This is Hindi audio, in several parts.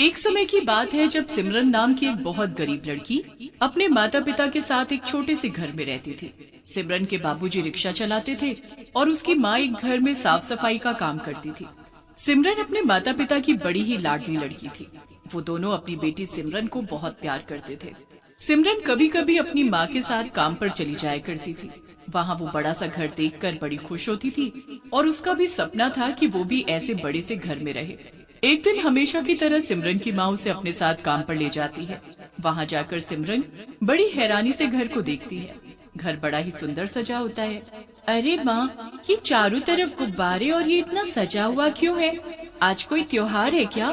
एक समय की बात है जब सिमरन नाम की एक बहुत गरीब लड़की अपने माता पिता के साथ एक छोटे से घर में रहती थी। सिमरन के बाबूजी रिक्शा चलाते थे और उसकी माँ एक घर में साफ सफाई का काम करती थी। सिमरन अपने माता पिता की बड़ी ही लाडली लड़की थी। वो दोनों अपनी बेटी सिमरन को बहुत प्यार करते थे। सिमरन कभी कभी अपनी माँ के साथ काम पर चली जाया करती थी। वहाँ वो बड़ा सा घर देखकर बड़ी खुश होती थी और उसका भी सपना था कि वो भी ऐसे बड़े से घर में रहे। एक दिन हमेशा की तरह सिमरन की माँ उसे अपने साथ काम पर ले जाती है। वहाँ जाकर सिमरन बड़ी हैरानी से घर को देखती है। घर बड़ा ही सुंदर सजा होता है। अरे माँ, ये चारों तरफ गुब्बारे और ये इतना सजा हुआ क्यों है? आज कोई त्योहार है क्या?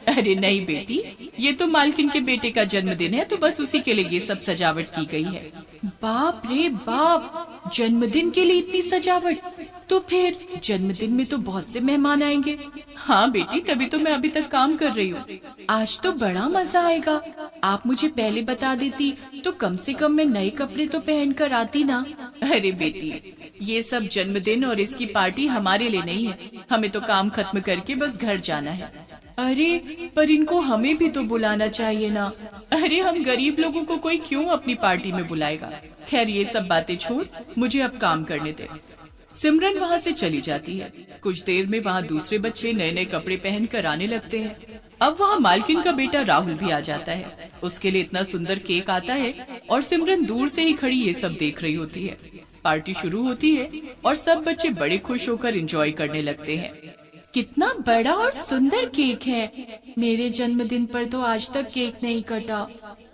अरे नहीं बेटी, ये तो मालकिन के बेटे का जन्मदिन है, तो बस उसी के लिए ये सब सजावट की गई है। बाप रे बाप, जन्मदिन के लिए इतनी सजावट? तो फिर जन्मदिन में तो बहुत से मेहमान आएंगे। हाँ बेटी, तभी तो मैं अभी तक काम कर रही हूँ। आज तो बड़ा मजा आएगा। आप मुझे पहले बता देती तो कम से कम मैं नए कपड़े तो पहन कर आती ना। अरे बेटी, ये सब जन्मदिन और इसकी पार्टी हमारे लिए नहीं है। हमें तो काम खत्म करके बस घर जाना है। अरे पर इनको हमें भी तो बुलाना चाहिए ना। अरे हम गरीब लोगों को कोई क्यों अपनी पार्टी में बुलाएगा। खैर ये सब बातें छोड़, मुझे अब काम करने दे। सिमरन वहाँ से चली जाती है। कुछ देर में वहाँ दूसरे बच्चे नए नए कपड़े पहन कर आने लगते हैं। अब वहाँ मालकिन का बेटा राहुल भी आ जाता है। उसके लिए इतना सुंदर केक आता है और सिमरन दूर से ही खड़ी ये सब देख रही होती है। पार्टी शुरू होती है और सब बच्चे बड़े खुश होकर एंजॉय करने लगते हैं। कितना बड़ा और सुंदर केक है। मेरे जन्मदिन पर तो आज तक केक नहीं कटा।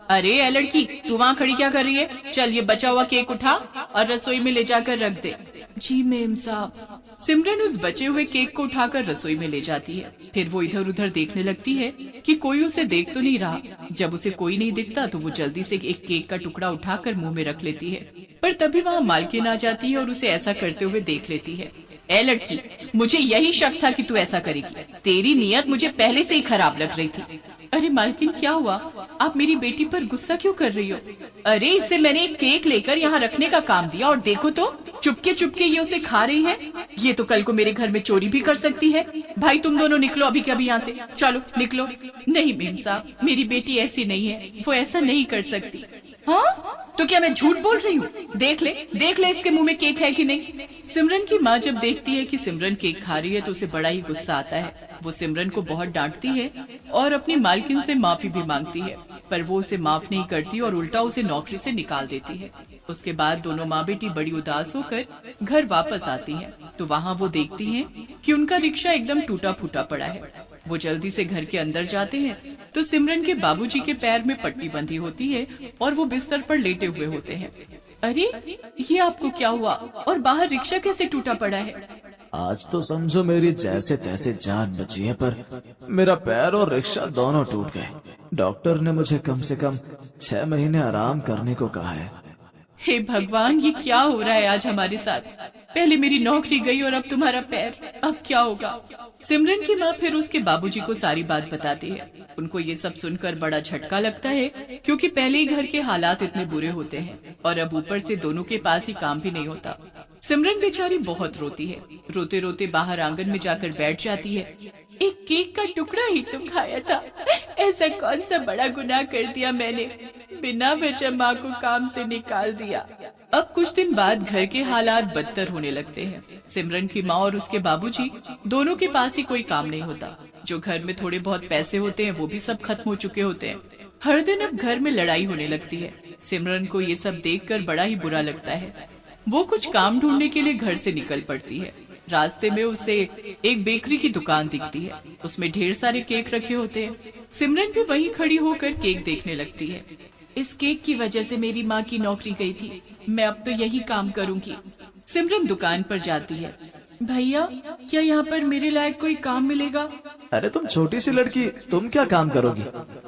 अरे ए लड़की, तू वहाँ खड़ी क्या कर रही है? चल ये बचा हुआ केक उठा और रसोई में ले जाकर रख दे। जी मेम साहब। सिमरन उस बचे हुए केक को उठाकर रसोई में ले जाती है। फिर वो इधर उधर देखने लगती है कि कोई उसे देख तो नहीं रहा। जब उसे कोई नहीं दिखता तो वो जल्दी से एक केक का टुकड़ा उठाकर मुंह में रख लेती है। पर तभी वहाँ मालकिन आ जाती है और उसे ऐसा करते हुए देख लेती है। ए लड़की, मुझे यही शक था कि तू ऐसा करेगी। तेरी नीयत मुझे पहले से ही खराब लग रही थी। अरे मालकिन, क्या हुआ? आप मेरी बेटी पर गुस्सा क्यों कर रही हो? अरे इसे मैंने एक केक लेकर यहाँ रखने का काम दिया और देखो तो चुपके चुपके ये उसे खा रही है। ये तो कल को मेरे घर में चोरी भी कर सकती है। भाई तुम दोनों निकलो अभी के अभी यहाँ से। चलो निकलो। नहीं मेम साहब, मेरी बेटी ऐसी नहीं है, वो ऐसा नहीं कर सकती। हाँ तो क्या मैं झूठ बोल रही हूँ? देख ले इसके मुंह में केक है कि नहीं। सिमरन की माँ जब देखती है कि सिमरन केक खा रही है तो उसे बड़ा ही गुस्सा आता है। वो सिमरन को बहुत डांटती है और अपनी मालकिन से माफी भी मांगती है, पर वो उसे माफ नहीं करती और उल्टा उसे नौकरी से निकाल देती है। उसके बाद दोनों माँ बेटी बड़ी उदास होकर घर वापस आती हैं। तो वहाँ वो देखती हैं कि उनका रिक्शा एकदम टूटा फूटा पड़ा है। वो जल्दी से घर के अंदर जाते हैं तो सिमरन के बाबूजी के पैर में पट्टी बंधी होती है और वो बिस्तर पर लेटे हुए होते हैं। अरे ये आपको क्या हुआ और बाहर रिक्शा कैसे टूटा पड़ा है? आज तो समझो मेरी जैसे तैसे जान बची है, पर मेरा पैर और रिक्शा दोनों टूट गए। डॉक्टर ने मुझे कम से कम 6 महीने आराम करने को कहा है। हे भगवान, ये क्या हो रहा है आज हमारे साथ? पहले मेरी नौकरी गई और अब तुम्हारा पैर, अब क्या होगा? सिमरन की माँ फिर उसके बाबूजी को सारी बात बताती है। उनको ये सब सुनकर बड़ा झटका लगता है, क्योंकि पहले ही घर के हालात इतने बुरे होते हैं और अब ऊपर से दोनों के पास ही काम भी नहीं होता। सिमरन बेचारी बहुत रोती है। रोते रोते बाहर आंगन में जाकर बैठ जाती है। एक केक का टुकड़ा ही तो खाया था। ऐसा कौन सा बड़ा गुनाह कर दिया मैंने? बिना वजह माँ को काम से निकाल दिया। अब कुछ दिन बाद घर के हालात बदतर होने लगते हैं। सिमरन की माँ और उसके बाबूजी दोनों के पास ही कोई काम नहीं होता। जो घर में थोड़े बहुत पैसे होते हैं वो भी सब खत्म हो चुके होते हैं। हर दिन अब घर में लड़ाई होने लगती है। सिमरन को ये सब देखकर बड़ा ही बुरा लगता है। वो कुछ काम ढूंढने के लिए घर से निकल पड़ती है। रास्ते में उसे एक बेकरी की दुकान दिखती है। उसमें ढेर सारे केक रखे होते हैं। सिमरन भी वहीं खड़ी होकर केक देखने लगती है। इस केक की वजह से मेरी माँ की नौकरी गई थी। मैं अब तो यही काम करूँगी। सिमरन दुकान पर जाती है। भैया, क्या यहाँ पर मेरे लायक कोई काम मिलेगा? अरे तुम छोटी सी लड़की, तुम क्या काम करोगी?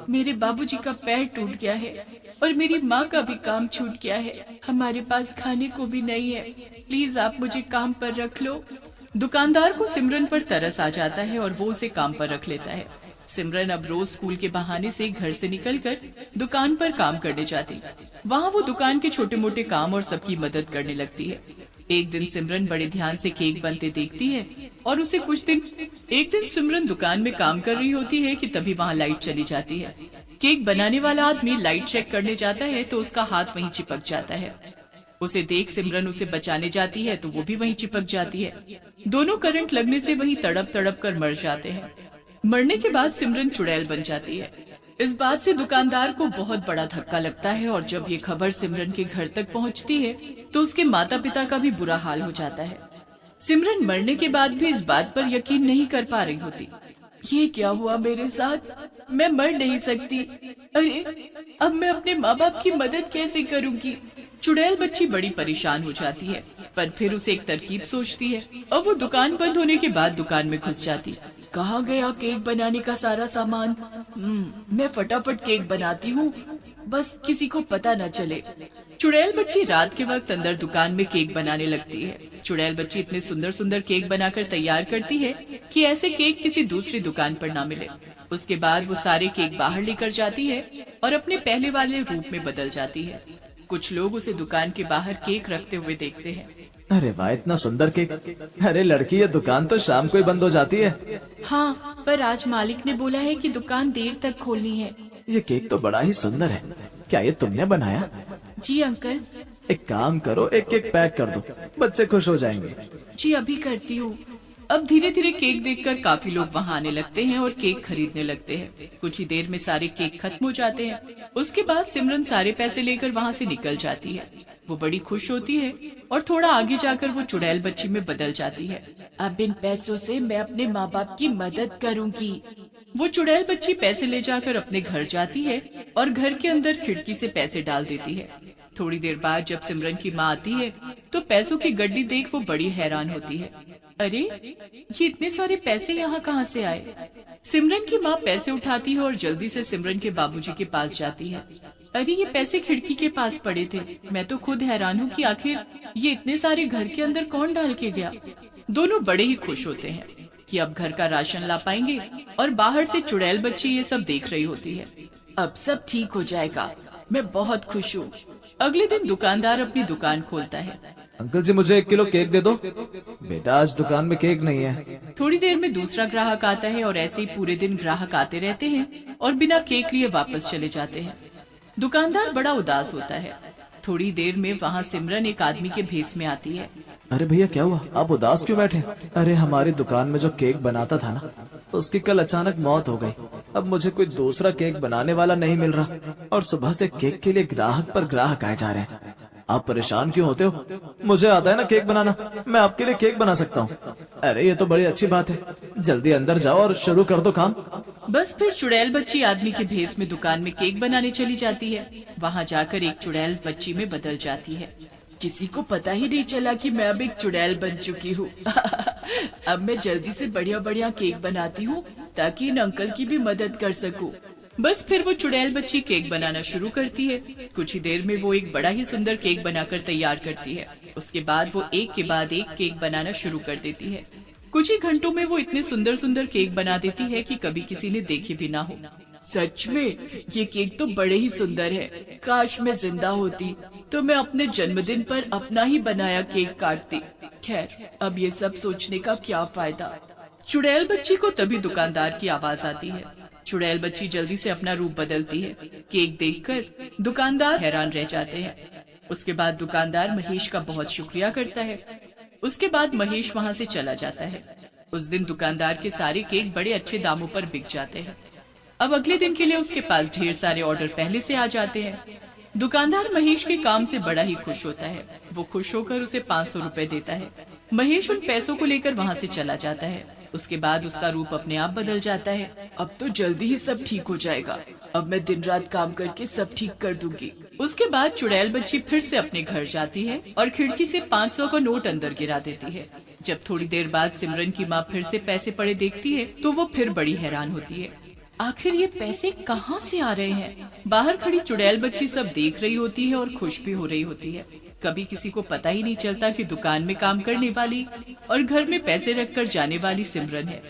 मेरे बाबूजी का पैर टूट गया है और मेरी माँ का भी काम छूट गया है। हमारे पास खाने को भी नहीं है। प्लीज आप मुझे काम पर रख लो। दुकानदार को सिमरन पर तरस आ जाता है और वो उसे काम पर रख लेता है। सिमरन अब रोज स्कूल के बहाने से घर से निकलकर दुकान पर काम करने जाती। वहाँ वो दुकान के छोटे मोटे काम और सबकी मदद करने लगती है। एक दिन सिमरन बड़े ध्यान से केक बनते देखती है और उसे एक दिन सिमरन दुकान में काम कर रही होती है कि तभी वहाँ लाइट चली जाती है। केक बनाने वाला आदमी लाइट चेक करने जाता है तो उसका हाथ वहीं चिपक जाता है। उसे देख सिमरन उसे बचाने जाती है तो वो भी वहीं चिपक जाती है। दोनों करंट लगने से वहीं तड़प तड़प कर मर जाते हैं। मरने के बाद सिमरन चुड़ैल बन जाती है। इस बात से दुकानदार को बहुत बड़ा धक्का लगता है और जब ये खबर सिमरन के घर तक पहुंचती है तो उसके माता पिता का भी बुरा हाल हो जाता है। सिमरन मरने के बाद भी इस बात पर यकीन नहीं कर पा रही होती। ये क्या हुआ मेरे साथ? मैं मर नहीं सकती। अरे अब मैं अपने माँ बाप की मदद कैसे करूँगी? चुड़ैल बच्ची बड़ी परेशान हो जाती है, पर फिर उसे एक तरकीब सोचती है और वो दुकान बंद होने के बाद दुकान में घुस जाती। कहाँ गया केक बनाने का सारा सामान? मैं फटाफट केक बनाती हूँ, बस किसी को पता न चले। चुड़ैल बच्ची रात के वक्त अंदर दुकान में केक बनाने लगती है। चुड़ैल बच्ची इतने सुंदर सुंदर केक बनाकर तैयार करती है कि ऐसे केक किसी दूसरी दुकान पर ना मिले। उसके बाद वो सारे केक बाहर लेकर जाती है और अपने पहले वाले रूप में बदल जाती है। कुछ लोग उसे दुकान के बाहर केक रखते हुए देखते हैं। अरे वाह, इतना सुंदर केक! अरे लड़की, ये दुकान तो शाम को ही बंद हो जाती है। हाँ, पर आज मालिक ने बोला है कि दुकान देर तक खोलनी है। ये केक तो बड़ा ही सुंदर है। क्या ये तुमने बनाया? जी अंकल। एक काम करो, एक केक पैक कर दो, बच्चे खुश हो जाएंगे। जी अभी करती हूँ। अब धीरे धीरे केक देखकर काफी लोग वहाँ आने लगते हैं और केक खरीदने लगते हैं। कुछ ही देर में सारे केक खत्म हो जाते हैं। उसके बाद सिमरन सारे पैसे लेकर वहाँ से निकल जाती है। वो बड़ी खुश होती है और थोड़ा आगे जाकर वो चुड़ैल बच्ची में बदल जाती है। अब इन पैसों से मैं अपने माँ बाप की मदद करूँगी। वो चुड़ैल बच्ची पैसे ले जाकर अपने घर जाती है और घर के अंदर खिड़की से पैसे डाल देती है। थोड़ी देर बाद जब सिमरन की माँ आती है तो पैसों की गड्डी देख वो बड़ी हैरान होती है। अरे ये इतने सारे पैसे यहाँ कहाँ से आए? सिमरन की माँ पैसे उठाती है और जल्दी से सिमरन के बाबूजी के पास जाती है। अरे ये पैसे खिड़की के पास पड़े थे। मैं तो खुद हैरान हूँ कि आखिर ये इतने सारे घर के अंदर कौन डाल के गया। दोनों बड़े ही खुश होते हैं कि अब घर का राशन ला पाएंगे और बाहर से चुड़ैल बच्ची ये सब देख रही होती है। अब सब ठीक हो जाएगा, मैं बहुत खुश हूँ। अगले दिन दुकानदार अपनी दुकान खोलता है। अंकल जी, मुझे 1 किलो केक दे दो। बेटा, आज दुकान में केक नहीं है। थोड़ी देर में दूसरा ग्राहक आता है और ऐसे ही पूरे दिन ग्राहक आते रहते हैं और बिना केक लिए वापस चले जाते हैं। दुकानदार बड़ा उदास होता है। थोड़ी देर में वहाँ सिमरन एक आदमी के भेस में आती है। अरे भैया, क्या हुआ? आप उदास क्यों बैठे? अरे हमारी दुकान में जो केक बनाता था ना, उसकी कल अचानक मौत हो गई। अब मुझे कोई दूसरा केक बनाने वाला नहीं मिल रहा और सुबह से केक के लिए ग्राहक पर ग्राहक आए जा रहे हैं। आप परेशान क्यों होते हो? मुझे आता है ना केक बनाना, मैं आपके लिए केक बना सकता हूँ। अरे ये तो बड़ी अच्छी बात है, जल्दी अंदर जाओ और शुरू कर दो काम। बस फिर चुड़ैल बच्ची आदमी के भेस में दुकान में केक बनाने चली जाती है। वहाँ जाकर एक चुड़ैल बच्ची में बदल जाती है। किसी को पता ही नहीं चला कि मैं अब एक चुड़ैल बन चुकी हूँ। अब मैं जल्दी से बढ़िया बढ़िया केक बनाती हूँ ताकि इन अंकल की भी मदद कर सकूँ। बस फिर वो चुड़ैल बच्ची केक बनाना शुरू करती है। कुछ ही देर में वो एक बड़ा ही सुंदर केक बनाकर तैयार करती है। उसके बाद वो एक के बाद एक केक बनाना शुरू कर देती है। कुछ ही घंटों में वो इतने सुंदर सुंदर केक बना देती है कि कभी किसी ने देखे भी ना हो। सच में ये केक तो बड़े ही सुंदर है। काश मैं जिंदा होती तो मैं अपने जन्मदिन पर अपना ही बनाया केक काटती। खैर, अब ये सब सोचने का क्या फायदा। चुड़ैल बच्ची को तभी दुकानदार की आवाज आती है। चुड़ैल बच्ची जल्दी से अपना रूप बदलती है। केक देखकर दुकानदार हैरान रह जाते हैं। उसके बाद दुकानदार महेश का बहुत शुक्रिया करता है। उसके बाद महेश वहाँ से चला जाता है। उस दिन दुकानदार के सारे केक बड़े अच्छे दामों पर बिक जाते हैं। अब अगले दिन के लिए उसके पास ढेर सारे ऑर्डर पहले से आ जाते हैं। दुकानदार महेश के काम से बड़ा ही खुश होता है। वो खुश होकर उसे 500 रुपए देता है। महेश उन पैसों को लेकर वहाँ से चला जाता है। उसके बाद उसका रूप अपने आप बदल जाता है। अब तो जल्दी ही सब ठीक हो जाएगा। अब मैं दिन रात काम करके सब ठीक कर दूंगी। उसके बाद चुड़ैल बच्ची फिर से अपने घर जाती है और खिड़की से 500 का नोट अंदर गिरा देती है। जब थोड़ी देर बाद सिमरन की माँ फिर से पैसे पड़े देखती है तो वो फिर बड़ी हैरान होती है। आखिर ये पैसे कहाँ से आ रहे हैं? बाहर खड़ी चुड़ैल बच्ची सब देख रही होती है और खुश भी हो रही होती है। कभी किसी को पता ही नहीं चलता कि दुकान में काम करने वाली और घर में पैसे रखकर जाने वाली सिमरन है।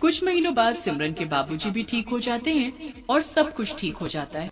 कुछ महीनों बाद सिमरन के बाबूजी भी ठीक हो जाते हैं और सब कुछ ठीक हो जाता है।